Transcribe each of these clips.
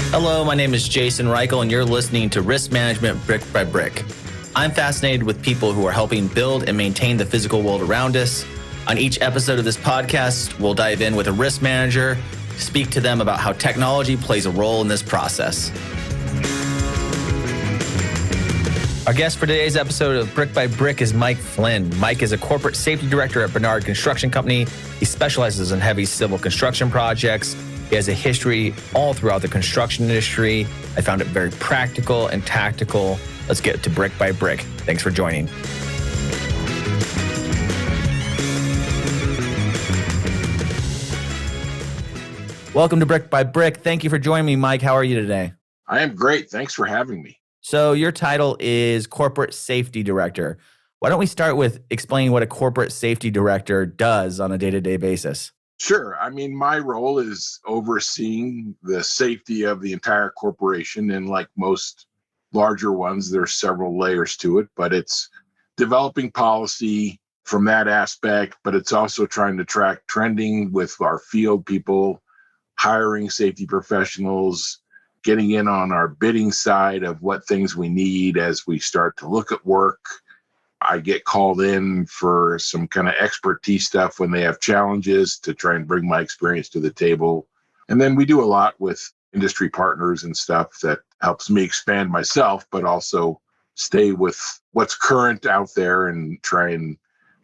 Hello, my name is Jason Reichl, and you're listening to Risk Management Brick by Brick. I'm fascinated with people who are helping build and maintain the physical world around us. On each episode of this podcast, we'll dive in with a risk manager, speak to them about how technology plays a role in this process. Our guest for today's episode of Brick by Brick is Mike Flynn. Mike is a corporate safety director at Barnard Construction Company. He specializes in heavy civil construction projects. He has a history all throughout the construction industry. I found it very practical and tactical. Let's get to Brick by Brick. Thanks for joining. Welcome to Brick by Brick. Thank you for joining me, Mike. How are you today? I am great. Thanks for having me. So your title is Corporate Safety Director. Why don't we start with explaining what a corporate safety director does on a day-to-day basis? Sure. I mean, my role is overseeing the safety of the entire corporation. And like most larger ones, there's several layers to it, but it's developing policy from that aspect, but it's also trying to track trending with our field people, hiring safety professionals, getting in on our bidding side of what things we need as we start to look at work. I get called in for some kind of expertise stuff when they have challenges to try and bring my experience to the table. And then we do a lot with industry partners and stuff that helps me expand myself, but also stay with what's current out there and try and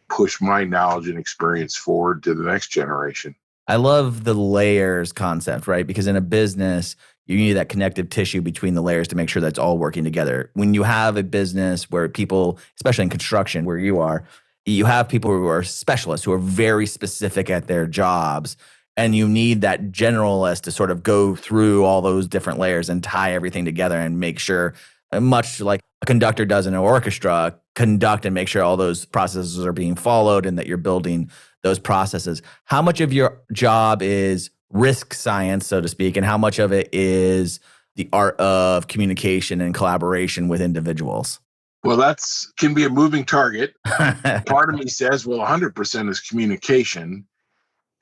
push my knowledge and experience forward to the next generation. I love the layers concept, right? Because in a business, you need that connective tissue between the layers to make sure that's all working together. When you have a business where people, especially in construction where you are, you have people who are specialists, who are very specific at their jobs, and you need that generalist to sort of go through all those different layers and tie everything together and make sure, much like a conductor does in an orchestra, conduct and make sure all those processes are being followed and that you're building those processes. How much of your job is risk science, so to speak, and how much of it is the art of communication and collaboration with individuals? Well, that's can be a moving target. Part of me says, well, 100% is communication,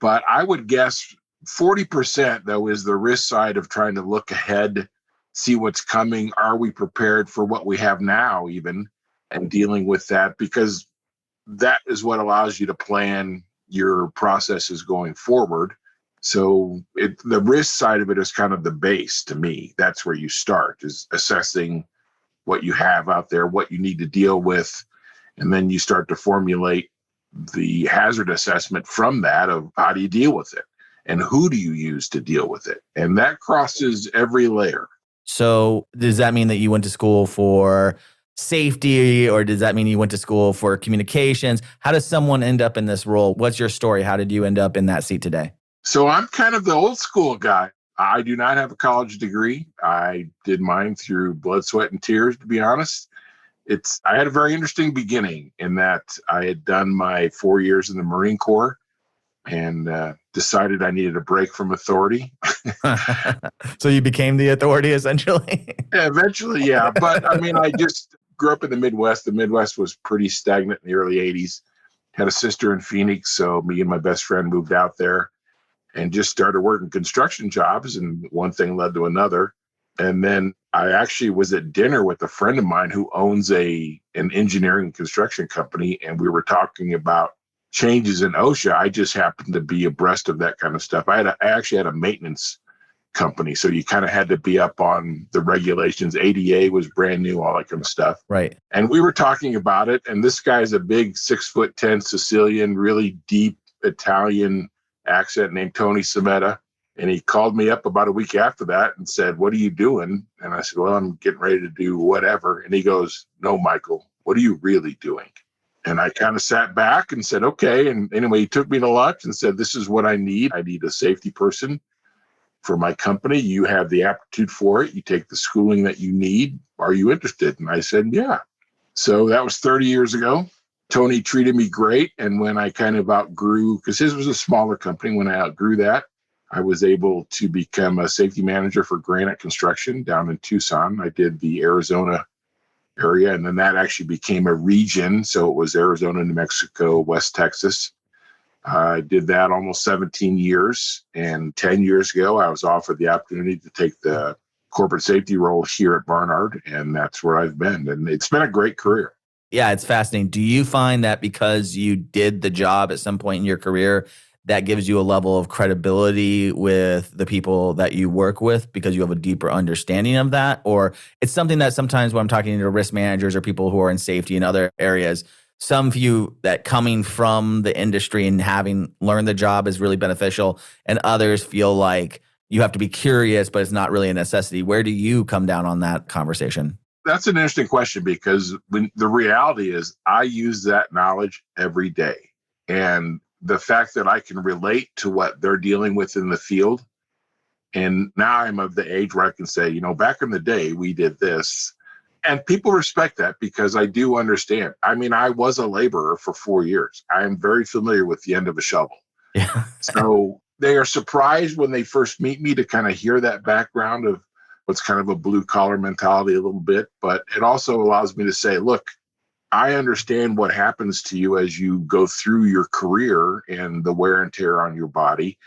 but I would guess 40% though is the risk side of trying to look ahead, see what's coming. Are we prepared for what we have now even, and dealing with that? Because that is what allows you to plan your processes going forward. So the risk side of it is kind of the base to me. That's where you start, is assessing what you have out there, what you need to deal with. And then you start to formulate the hazard assessment from that of how do you deal with it and who do you use to deal with it? And that crosses every layer. So does that mean that you went to school for safety, or does that mean you went to school for communications? How does someone end up in this role? What's your story? How did you end up in that seat today? So I'm kind of the old school guy. I do not have a college degree. I did mine through blood, sweat, and tears, to be honest. I had a very interesting beginning in that I had done my 4 years in the Marine Corps and decided I needed a break from authority. So you became the authority, essentially? Eventually, yeah. But I mean, I just grew up in the Midwest. The Midwest was pretty stagnant in the early 80s. Had a sister in Phoenix, so me and my best friend moved out there and just started working construction jobs, and one thing led to another. And then I actually was at dinner with a friend of mine who owns an engineering construction company, and we were talking about changes in OSHA. I just happened to be abreast of that kind of stuff. I actually had a maintenance company, so you kind of had to be up on the regulations. ADA was brand new, all that kind of stuff. Right. And we were talking about it, and this guy's a big 6'10" Sicilian, really deep Italian accent named Tony Sametta. And he called me up about a week after that and said, "What are you doing?" And I said, "Well, I'm getting ready to do whatever." And he goes, "No, Michael, what are you really doing?" And I kind of sat back and said, okay. And anyway, he took me to lunch and said, "This is what I need. I need a safety person for my company. You have the aptitude for it. You take the schooling that you need. Are you interested?" And I said, yeah. So that was 30 years ago. Tony treated me great. And when I kind of outgrew, because his was a smaller company, when I outgrew that, I was able to become a safety manager for Granite Construction down in Tucson. I did the Arizona area, and then that actually became a region. So it was Arizona, New Mexico, West Texas. I did that almost 17 years. And 10 years ago, I was offered the opportunity to take the corporate safety role here at Barnard. And that's where I've been. And it's been a great career. Yeah, it's fascinating. Do you find that because you did the job at some point in your career, that gives you a level of credibility with the people that you work with because you have a deeper understanding of that? Or it's something that sometimes when I'm talking to risk managers or people who are in safety in other areas, some view that coming from the industry and having learned the job is really beneficial, and others feel like you have to be curious, but it's not really a necessity. Where do you come down on that conversation? That's an interesting question because when the reality is I use that knowledge every day. And the fact that I can relate to what they're dealing with in the field. And now I'm of the age where I can say, back in the day, we did this. And people respect that because I do understand. I mean, I was a laborer for 4 years. I am very familiar with the end of a shovel. Yeah. So they are surprised when they first meet me to kind of hear that background of what's kind of a blue collar mentality a little bit. But it also allows me to say, look, I understand what happens to you as you go through your career and the wear and tear on your body.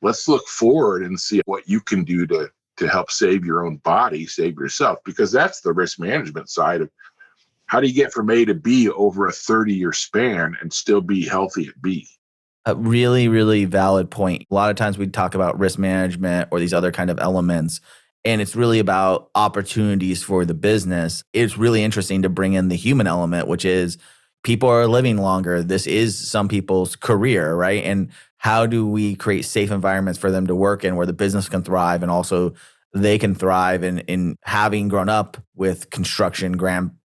Let's look forward and see what you can do to help save your own body, save yourself, because that's the risk management side of how do you get from A to B over a 30-year span and still be healthy at B. A really, really valid point. A lot of times we talk about risk management or these other kind of elements, and it's really about opportunities for the business. It's really interesting to bring in the human element, which is people are living longer. This is some people's career, right? And how do we create safe environments for them to work in where the business can thrive and also they can thrive in having grown up with construction.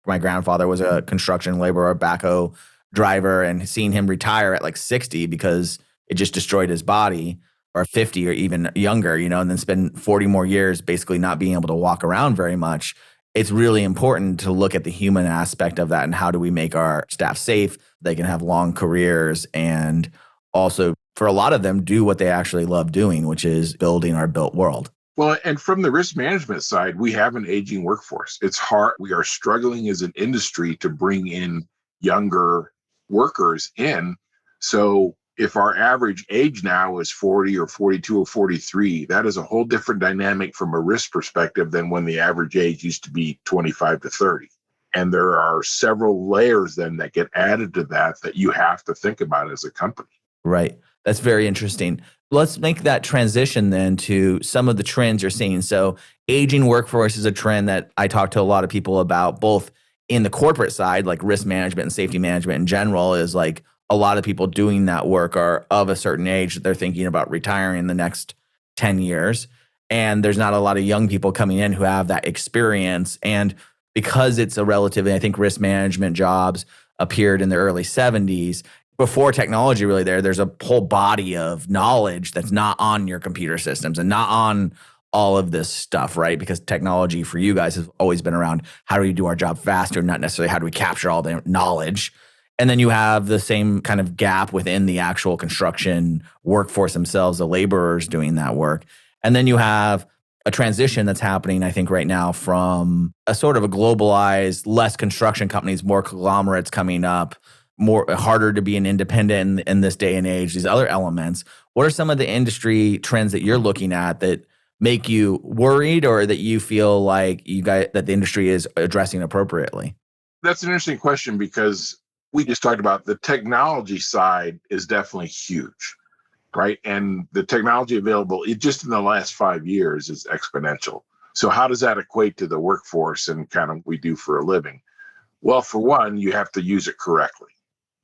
My grandfather was a construction laborer, backhoe driver, and seeing him retire at like 60 because it just destroyed his body, or 50 or even younger, and then spend 40 more years basically not being able to walk around very much. It's really important to look at the human aspect of that and how do we make our staff safe, they can have long careers, and also for a lot of them do what they actually love doing, which is building our built world. Well, and from the risk management side, we have an aging workforce. It's hard. We are struggling as an industry to bring in younger workers in. So if our average age now is 40 or 42 or 43, that is a whole different dynamic from a risk perspective than when the average age used to be 25 to 30. And there are several layers then that get added to that you have to think about as a company. Right. That's very interesting. Let's make that transition then to some of the trends you're seeing. So aging workforce is a trend that I talk to a lot of people about, both in the corporate side, like risk management and safety management in general, is like a lot of people doing that work are of a certain age that they're thinking about retiring in the next 10 years. And there's not a lot of young people coming in who have that experience. And because it's a relatively, I think risk management jobs appeared in the early 70s, before technology really there's a whole body of knowledge that's not on your computer systems and not on all of this stuff, right? Because technology for you guys has always been around how do we do our job faster, not necessarily how do we capture all the knowledge. And then you have the same kind of gap within the actual construction workforce themselves, the laborers doing that work. And then you have a transition that's happening, I think, right now from a sort of a globalized, less construction companies, more conglomerates coming up, more harder to be an independent in this day and age, these other elements. What are some of the industry trends that you're looking at that make you worried or that you feel like that the industry is addressing appropriately? That's an interesting question because we just talked about the technology side is definitely huge, right? And the technology available just in the last 5 years is exponential. So how does that equate to the workforce and kind of what we do for a living? Well, for one, you have to use it correctly,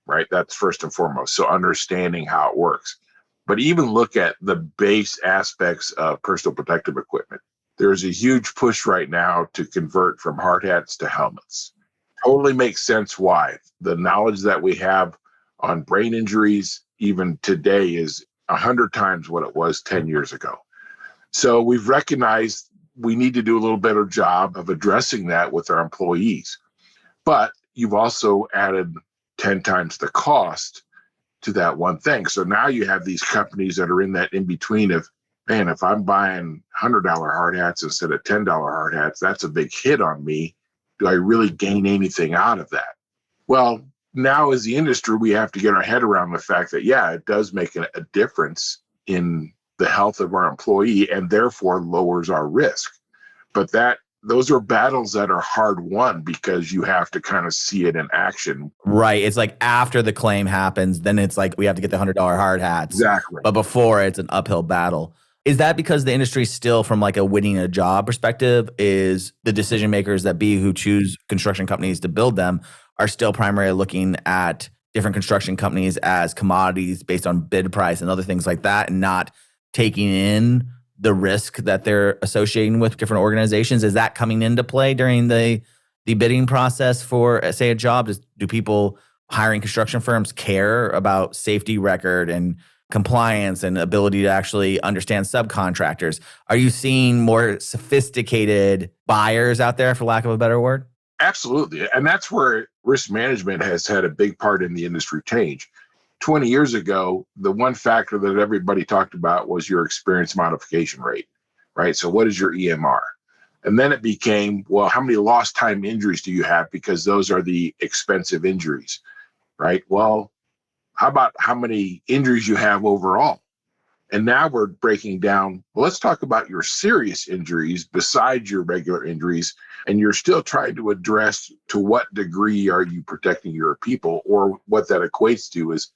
right? That's first and foremost. So understanding how it works. But even look at the base aspects of personal protective equipment. There's a huge push right now to convert from hard hats to helmets. Totally makes sense why. The knowledge that we have on brain injuries, even today, is 100 times what it was 10 years ago. So we've recognized we need to do a little better job of addressing that with our employees. But you've also added 10 times the cost to that one thing. So now you have these companies that are in that in between of, man, if I'm buying $100 hard hats instead of $10 hard hats, that's a big hit on me. Do I really gain anything out of that? Well, now as the industry, we have to get our head around the fact that, yeah, it does make a difference in the health of our employee and therefore lowers our risk. But those are battles that are hard won because you have to kind of see it in action. Right. It's like after the claim happens, then it's like we have to get the $100 hard hats. Exactly. But before, it's an uphill battle. Is that because the industry still, from like a winning a job perspective, is the decision makers that be who choose construction companies to build them are still primarily looking at different construction companies as commodities based on bid price and other things like that, and not taking in the risk that they're associating with different organizations? Is that coming into play during the bidding process for, say, a job? Do people hiring construction firms care about safety record and compliance and ability to actually understand subcontractors? Are you seeing more sophisticated buyers out there, for lack of a better word? Absolutely. And that's where risk management has had a big part in the industry change. 20 years ago, the one factor that everybody talked about was your experience modification rate, right? So what is your EMR? And then it became, well, how many lost time injuries do you have? Because those are the expensive injuries, right? Well, how about how many injuries you have overall? And now we're breaking down, well, let's talk about your serious injuries besides your regular injuries. And you're still trying to address to what degree are you protecting your people, or what that equates to is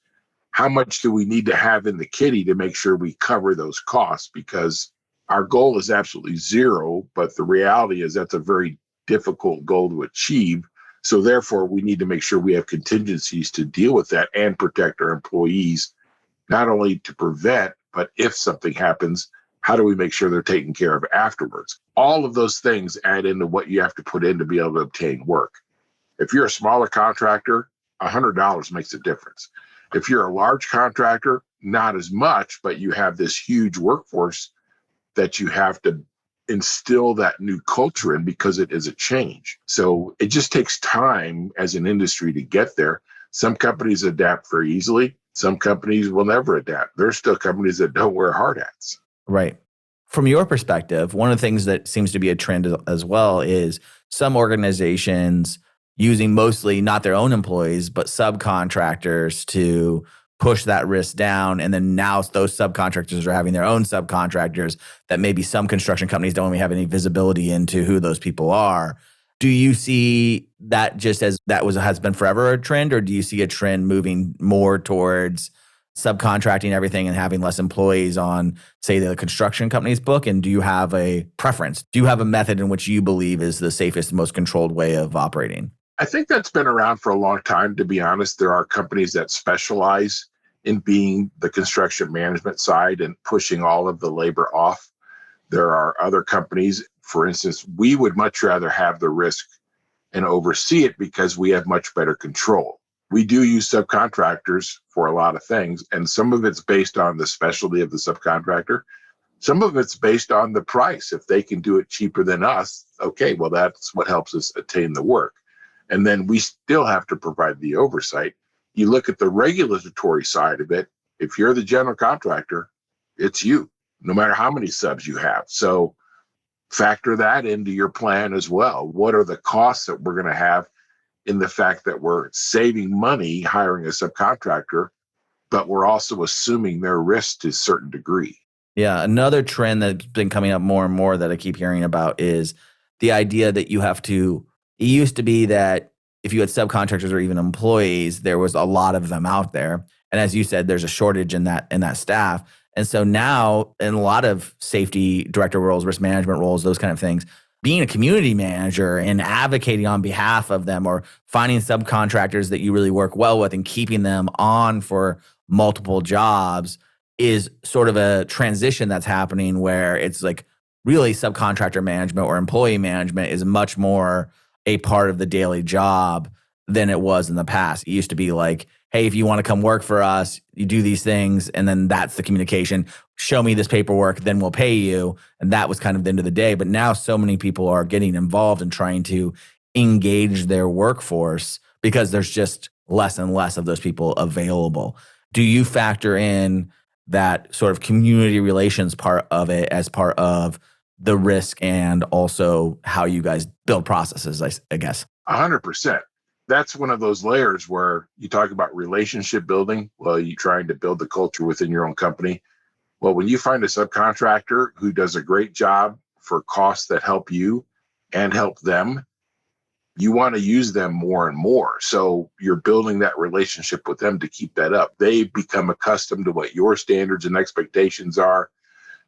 how much do we need to have in the kitty to make sure we cover those costs? Because our goal is absolutely zero, but the reality is that's a very difficult goal to achieve. So therefore, we need to make sure we have contingencies to deal with that and protect our employees, not only to prevent, but if something happens, how do we make sure they're taken care of afterwards? All of those things add into what you have to put in to be able to obtain work. If you're a smaller contractor, $100 makes a difference. If you're a large contractor, not as much, but you have this huge workforce that you have to instill that new culture in because it is a change. So it just takes time as an industry to get there. Some companies adapt very easily. Some companies will never adapt. There's still companies that don't wear hard hats. Right. From your perspective, one of the things that seems to be a trend as well is some organizations using mostly not their own employees, but subcontractors to push that risk down. And then now those subcontractors are having their own subcontractors that maybe some construction companies don't even have any visibility into who those people are. Do you see that just as has been forever a trend, or do you see a trend moving more towards subcontracting everything and having less employees on, say, the construction company's book? And do you have a preference? Do you have a method in which you believe is the safest, most controlled way of operating? I think that's been around for a long time, to be honest. There are companies that specialize in being the construction management side and pushing all of the labor off. There are other companies, for instance, we would much rather have the risk and oversee it because we have much better control. We do use subcontractors for a lot of things, and some of it's based on the specialty of the subcontractor. Some of it's based on the price. If they can do it cheaper than us, okay, well, that's what helps us attain the work. And then we still have to provide the oversight. You look at the regulatory side of it, if you're the general contractor, it's you, no matter how many subs you have. So factor that into your plan as well. What are the costs that we're going to have in the fact that we're saving money hiring a subcontractor, but we're also assuming their risk to a certain degree? Yeah, another trend that's been coming up more and more that I keep hearing about is the idea that you have to, it used to be that if you had subcontractors or even employees, there was a lot of them out there. And as you said, there's a shortage in that staff. And so now in a lot of safety director roles, risk management roles, those kind of things, being a community manager and advocating on behalf of them, or finding subcontractors that you really work well with and keeping them on for multiple jobs, is sort of a transition that's happening where it's like really subcontractor management or employee management is much more a part of the daily job than it was in the past. It used to be like, hey, if you want to come work for us, you do these things, and then that's the communication. Show me this paperwork, then we'll pay you. And that was kind of the end of the day. But now so many people are getting involved and trying to engage their workforce because there's just less and less of those people available. Do you factor in that sort of community relations part of it as part of the risk and also how you guys build processes, I guess? 100%. That's one of those layers where you talk about relationship building. Well, you're trying to build the culture within your own company. Well, when you find a subcontractor who does a great job for costs that help you and help them, you want to use them more and more. So you're building that relationship with them to keep that up. They become accustomed to what your standards and expectations are.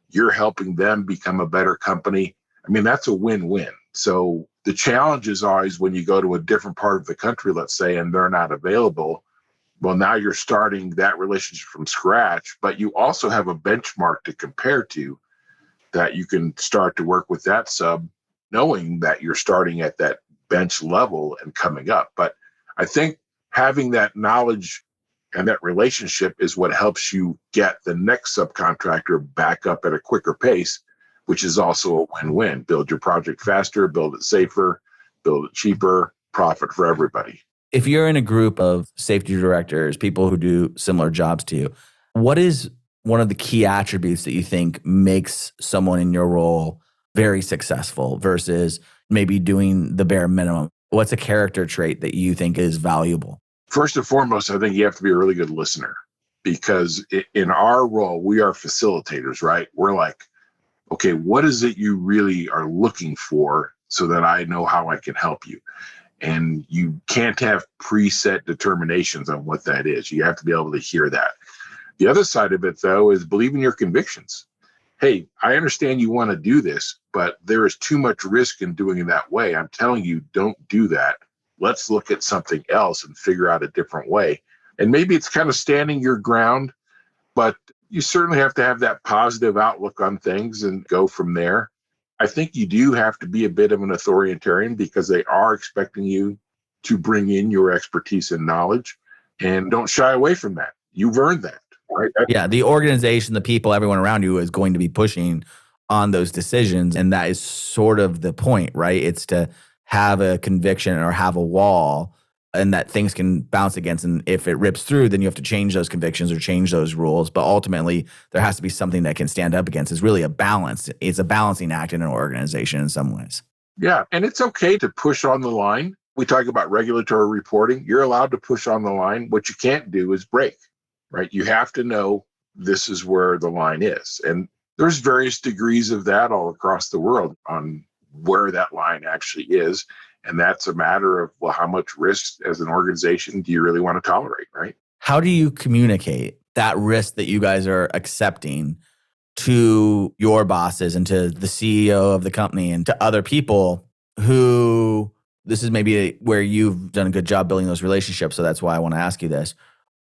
You're helping them become a better company. I mean, that's a win-win. So the challenge is always when you go to a different part of the country, let's say, and they're not available. Well, now you're starting that relationship from scratch, but you also have a benchmark to compare to that you can start to work with that sub, knowing that you're starting at that bench level and coming up. But I think having that knowledge and that relationship is what helps you get the next subcontractor back up at a quicker pace, which is also a win-win. Build your project faster, build it safer, build it cheaper, profit for everybody. If you're in a group of safety directors, people who do similar jobs to you, what is one of the key attributes that you think makes someone in your role very successful versus maybe doing the bare minimum? What's a character trait that you think is valuable? First and foremost, I think you have to be a really good listener, because in our role, we are facilitators, right? We're like, okay, what is it you really are looking for so that I know how I can help you? And you can't have preset determinations on what that is. You have to be able to hear that. The other side of it, though, is believe in your convictions. Hey, I understand you want to do this, but there is too much risk in doing it that way. I'm telling you, don't do that. Let's look at something else and figure out a different way. And maybe it's kind of standing your ground, but you certainly have to have that positive outlook on things and go from there. I think you do have to be a bit of an authoritarian because they are expecting you to bring in your expertise and knowledge, and don't shy away from that. You've earned that, right? Yeah, the organization, the people, everyone around you is going to be pushing on those decisions. And that is sort of the point, right? It's to have a conviction or have a wall and that things can bounce against. And if it rips through, then you have to change those convictions or change those rules. But ultimately, there has to be something that can stand up against. It's really a balance. It's a balancing act in an organization in some ways. Yeah, and it's okay to push on the line. We talk about regulatory reporting. You're allowed to push on the line. What you can't do is break, right? You have to know this is where the line is. And there's various degrees of that all across the world on where that line actually is. And that's a matter of, well, how much risk as an organization do you really want to tolerate, right? How do you communicate that risk that you guys are accepting to your bosses and to the CEO of the company and to other people who, this is maybe where you've done a good job building those relationships. So that's why I want to ask you this,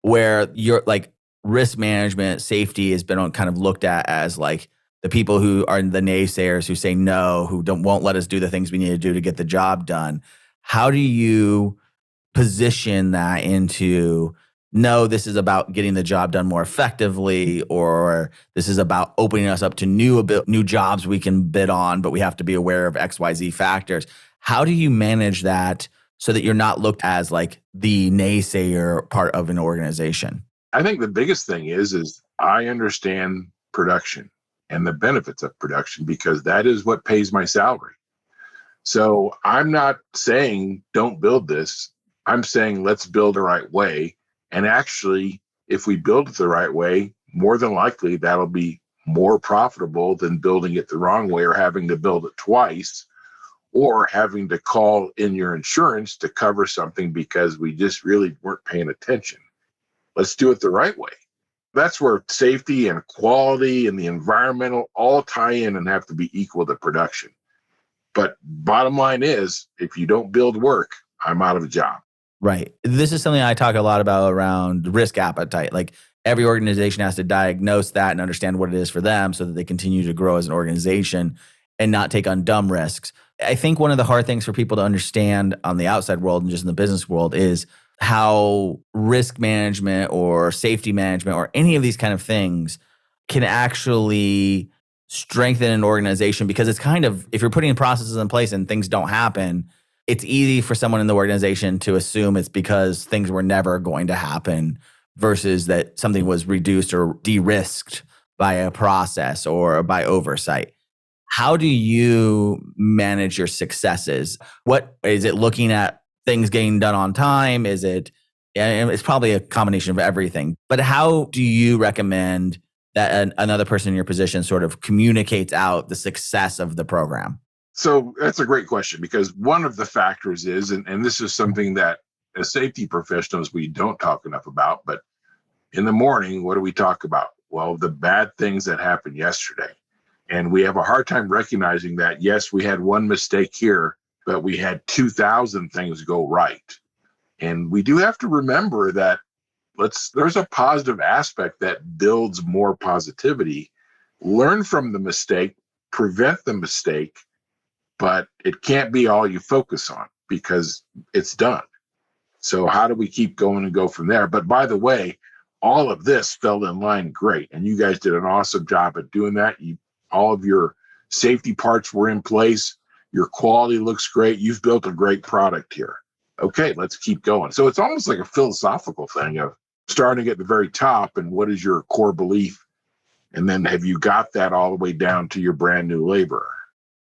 where you're like risk management, safety has been kind of looked at as like the people who are the naysayers who say no, who won't let us do the things we need to do to get the job done. How do you position that into, no, this is about getting the job done more effectively, or this is about opening us up to new jobs we can bid on, but we have to be aware of XYZ factors. How do you manage that so that you're not looked as like the naysayer part of an organization? I think the biggest thing is I understand production and the benefits of production because that is what pays my salary. So I'm not saying don't build this. I'm saying let's build the right way. And actually, if we build it the right way, more than likely that'll be more profitable than building it the wrong way or having to build it twice or having to call in your insurance to cover something because we just really weren't paying attention. Let's do it the right way. That's where safety and quality and the environmental all tie in and have to be equal to production. But bottom line is, if you don't build work, I'm out of a job. Right. This is something I talk a lot about around risk appetite. Like every organization has to diagnose that and understand what it is for them so that they continue to grow as an organization and not take on dumb risks. I think one of the hard things for people to understand on the outside world and just in the business world is how risk management or safety management or any of these kind of things can actually strengthen an organization, because it's kind of, if you're putting processes in place and things don't happen, it's easy for someone in the organization to assume it's because things were never going to happen versus that something was reduced or de-risked by a process or by oversight. How do you manage your successes? What is it looking at things getting done on time? Is it, and it's probably a combination of everything. But how do you recommend that another person in your position sort of communicates out the success of the program? So that's a great question, because one of the factors is, and this is something that as safety professionals, we don't talk enough about, but in the morning, what do we talk about? Well, the bad things that happened yesterday. And we have a hard time recognizing that, yes, we had one mistake here, but we had 2,000 things go right. And we do have to remember that there's a positive aspect that builds more positivity. Learn from the mistake, prevent the mistake, but it can't be all you focus on because it's done. So how do we keep going and go from there? But by the way, all of this fell in line great. And you guys did an awesome job at doing that. All of your safety parts were in place. Your quality looks great. You've built a great product here. Okay, let's keep going. So it's almost like a philosophical thing of starting at the very top and what is your core belief? And then have you got that all the way down to your brand new laborer?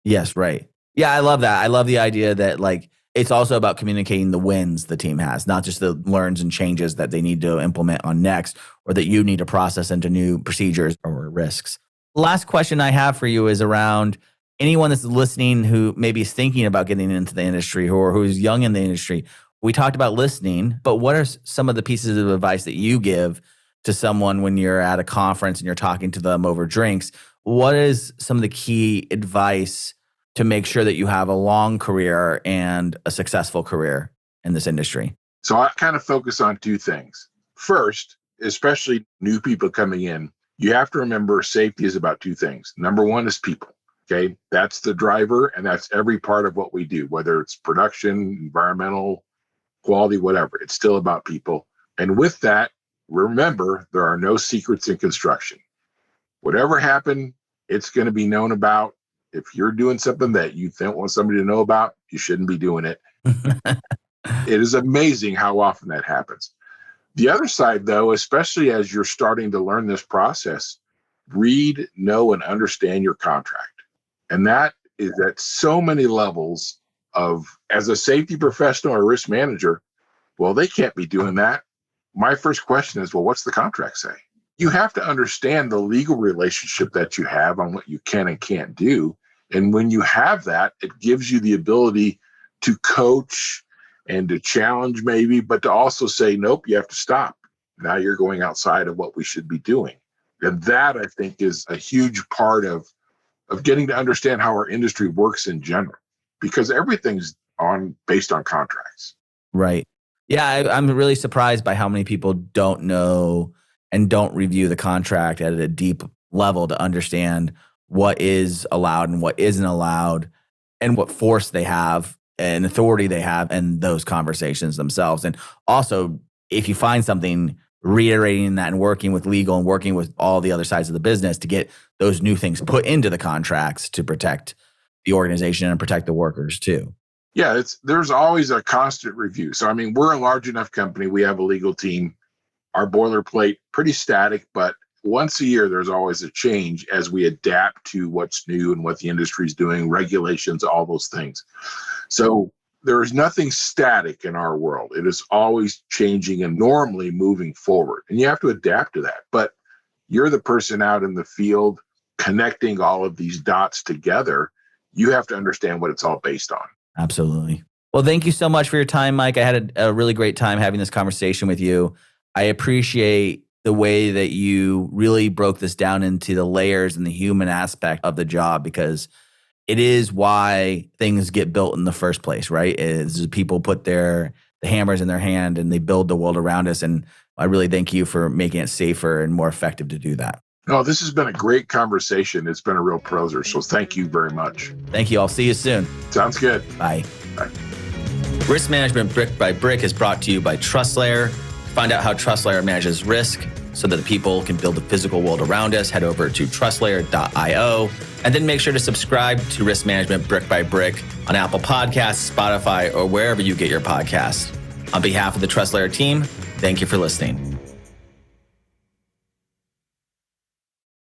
Yes, right. Yeah, I love that. I love the idea that like it's also about communicating the wins the team has, not just the learns and changes that they need to implement on next or that you need to process into new procedures or risks. Last question I have for you is around anyone that's listening who maybe is thinking about getting into the industry or who's young in the industry. We talked about listening, but what are some of the pieces of advice that you give to someone when you're at a conference and you're talking to them over drinks? What is some of the key advice to make sure that you have a long career and a successful career in this industry? So I kind of focus on two things. First, especially new people coming in, you have to remember safety is about two things. Number one is people. Okay, that's the driver, and that's every part of what we do, whether it's production, environmental, quality, whatever. It's still about people. And with that, remember, there are no secrets in construction. Whatever happened, it's going to be known about. If you're doing something that you don't want somebody to know about, you shouldn't be doing it. It is amazing how often that happens. The other side, though, especially as you're starting to learn this process, read, know, and understand your contract. And that is at so many levels of, as a safety professional or risk manager, well, they can't be doing that. My first question is, well, what's the contract say? You have to understand the legal relationship that you have on what you can and can't do. And when you have that, it gives you the ability to coach and to challenge maybe, but to also say, nope, you have to stop. Now you're going outside of what we should be doing. And that, I think, is a huge part of getting to understand how our industry works in general, because everything's based on contracts. Right. Yeah, I'm really surprised by how many people don't know and don't review the contract at a deep level to understand what is allowed and what isn't allowed and what force they have and authority they have in those conversations themselves. And also, if you find something, reiterating that and working with legal and working with all the other sides of the business to get those new things put into the contracts to protect the organization and protect the workers too. Yeah, there's always a constant review. So, I mean, we're a large enough company. We have a legal team. Our boilerplate, pretty static, but once a year, there's always a change as we adapt to what's new and what the industry is doing, regulations, all those things. So there is nothing static in our world. It is always changing and normally moving forward. And you have to adapt to that. But you're the person out in the field connecting all of these dots together. You have to understand what it's all based on. Absolutely. Well, thank you so much for your time, Mike. I had a really great time having this conversation with you. I appreciate the way that you really broke this down into the layers and the human aspect of the job, because it is why things get built in the first place, right? Is people put the hammers in their hand and they build the world around us. And I really thank you for making it safer and more effective to do that. No, this has been a great conversation. It's been a real pleasure. So thank you very much. Thank you. I'll see you soon. Sounds good. Bye. Bye. Risk Management Brick by Brick is brought to you by TrustLayer. Find out how TrustLayer manages risk so that the people can build the physical world around us. Head over to trustlayer.io and then make sure to subscribe to Risk Management Brick by Brick on Apple Podcasts, Spotify, or wherever you get your podcasts. On behalf of the TrustLayer team, thank you for listening.